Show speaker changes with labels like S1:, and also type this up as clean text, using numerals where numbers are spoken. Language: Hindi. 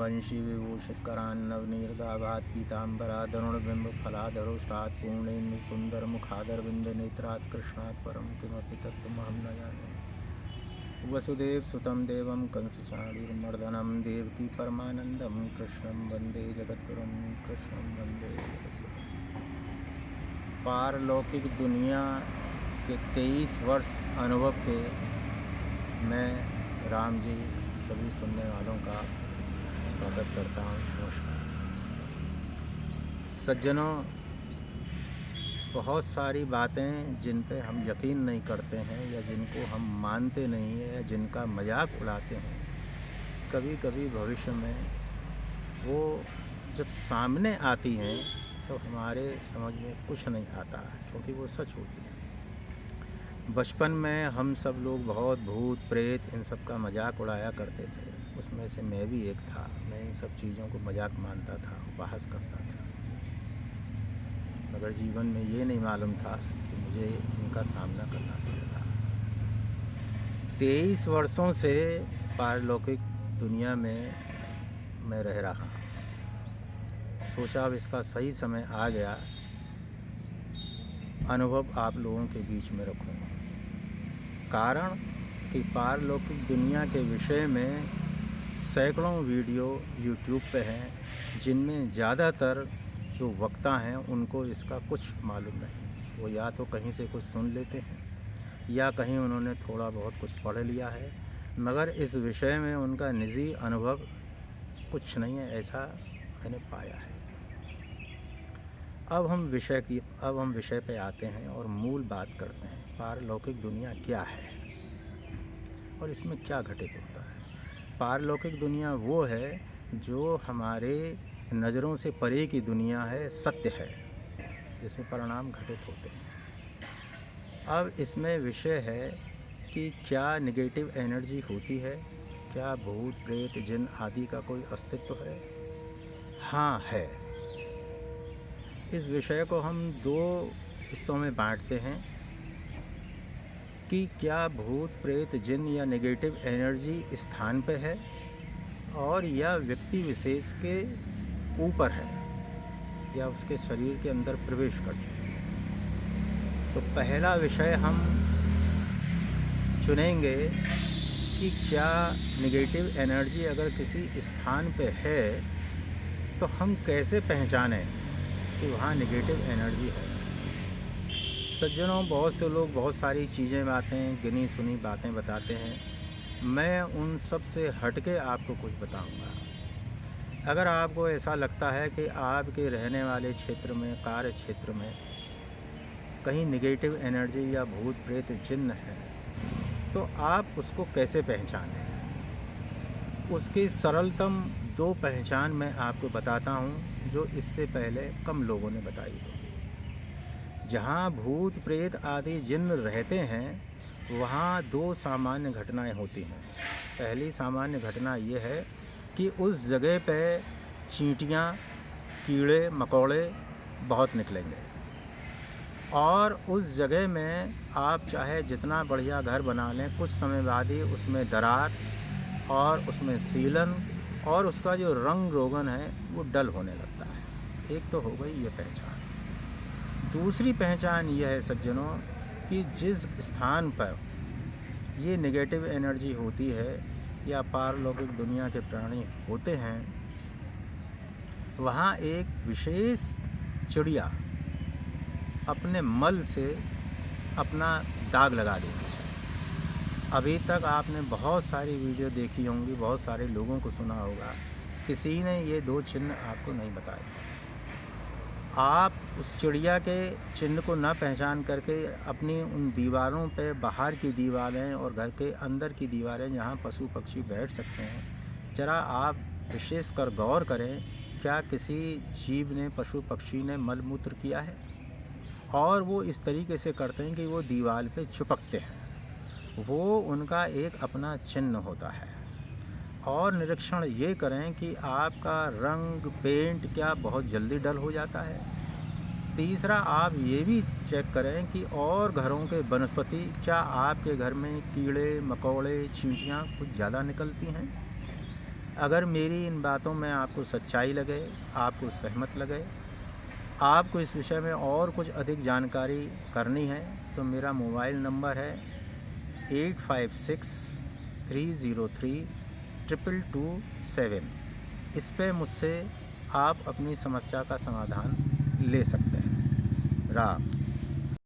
S1: वंशी विभूषित करान्नवनीरदाभात पीताम्बरादरुणबिंब फलाधरो स्तात पूर्णेन्दु सुंदर मुखादर बिंद नेत्रात् कृष्णात् परम किमपि तत्त्वमहं न जाने। वसुदेव सुतं देवं कंसचाणूरमर्दनं देवकी परमानंदं कृष्णं वंदे जगद्गुरुं कृष्णं वंदे जगद्गुरुं। पारलौकिक दुनिया के 23 वर्ष अनुभव के मैं राम जी सभी सुनने वालों का स्वागत करता हूँ। नमस्कार सज्जनों, बहुत सारी बातें जिन पे हम यकीन नहीं करते हैं या जिनको हम मानते नहीं हैं या जिनका मजाक उड़ाते हैं, कभी कभी भविष्य में वो जब सामने आती हैं तो हमारे समझ में कुछ नहीं आता, क्योंकि वो सच होती है। बचपन में हम सब लोग बहुत भूत प्रेत इन सब का मजाक उड़ाया करते थे, उसमें से मैं भी एक था। मैं इन सब चीज़ों को मजाक मानता था, उपहास करता था, मगर जीवन में ये नहीं मालूम था कि मुझे इनका सामना करना पड़ेगा। 23 वर्षों से पारलौकिक दुनिया में मैं रह रहा हूँ। सोचा अब इसका सही समय आ गया, अनुभव आप लोगों के बीच में रखूँ। कारण कि पारलौकिक दुनिया के विषय में सैकड़ों वीडियो यूट्यूब पे हैं, जिनमें ज़्यादातर जो वक्ता हैं उनको इसका कुछ मालूम नहीं। वो या तो कहीं से कुछ सुन लेते हैं या कहीं उन्होंने थोड़ा बहुत कुछ पढ़ लिया है, मगर इस विषय में उनका निजी अनुभव कुछ नहीं है, ऐसा मैंने पाया है। अब हम विषय पे आते हैं और मूल बात करते हैं। पारलौकिक दुनिया क्या है और इसमें क्या घटित होता है। पारलौकिक दुनिया वो है जो हमारे नज़रों से परे की दुनिया है, सत्य है, जिसमें परिणाम घटित होते हैं। अब इसमें विषय है कि क्या नेगेटिव एनर्जी होती है, क्या भूत प्रेत जिन आदि का कोई अस्तित्व है। हाँ है। इस विषय को हम 2 हिस्सों में बांटते हैं कि क्या भूत प्रेत जिन या नेगेटिव एनर्जी स्थान पे है और या व्यक्ति विशेष के ऊपर है या उसके शरीर के अंदर प्रवेश कर चुके हैं। तो पहला विषय हम चुनेंगे कि क्या नेगेटिव एनर्जी अगर किसी स्थान पे है तो हम कैसे पहचानें कि वहाँ नेगेटिव एनर्जी है। सज्जनों, बहुत से लोग बहुत सारी चीज़ें बातें गिनी सुनी बातें बताते हैं, मैं उन सब से हट के आपको कुछ बताऊंगा। अगर आपको ऐसा लगता है कि आपके रहने वाले क्षेत्र में, कार्य क्षेत्र में कहीं नेगेटिव एनर्जी या भूत प्रेत जिन्न है, तो आप उसको कैसे पहचानें। उसकी सरलतम 2 पहचान मैं आपको बताता हूँ, जो इससे पहले कम लोगों ने बताई होगी। जहाँ भूत प्रेत आदि जिन्न रहते हैं वहाँ 2 सामान्य घटनाएं होती हैं। पहली सामान्य घटना ये है कि उस जगह पे चींटियाँ, कीड़े मकोड़े बहुत निकलेंगे और उस जगह में आप चाहे जितना बढ़िया घर बना लें, कुछ समय बाद ही उसमें दरार और उसमें सीलन और उसका जो रंग रोगन है वो डल होने लगता है। एक तो हो गई ये पहचान। दूसरी पहचान यह है सज्जनों कि जिस स्थान पर ये नेगेटिव एनर्जी होती है या पारलौकिक दुनिया के प्राणी होते हैं, वहाँ एक विशेष चिड़िया अपने मल से अपना दाग लगा देती है। अभी तक आपने बहुत सारी वीडियो देखी होंगी, बहुत सारे लोगों को सुना होगा, किसी ने ये 2 चिन्ह आपको नहीं बताए। आप उस चिड़िया के चिन्ह को न पहचान करके अपनी उन दीवारों पे, बाहर की दीवारें और घर के अंदर की दीवारें जहाँ पशु पक्षी बैठ सकते हैं, ज़रा आप विशेषकर गौर करें, क्या किसी जीव ने, पशु पक्षी ने मलमूत्र किया है। और वो इस तरीके से करते हैं कि वो दीवार पे चिपकते हैं, वो उनका एक अपना चिन्ह होता है। और निरीक्षण ये करें कि आपका रंग पेंट क्या बहुत जल्दी डल हो जाता है। तीसरा, आप ये भी चेक करें कि और घरों के वनस्पति, क्या आपके घर में कीड़े मकोड़े चींटियाँ कुछ ज़्यादा निकलती हैं। अगर मेरी इन बातों में आपको सच्चाई लगे, आपको सहमत लगे, आपको इस विषय में और कुछ अधिक जानकारी करनी है, तो मेरा मोबाइल नंबर है 8563032227। इस पे मुझसे आप अपनी समस्या का समाधान ले सकते हैं। राम।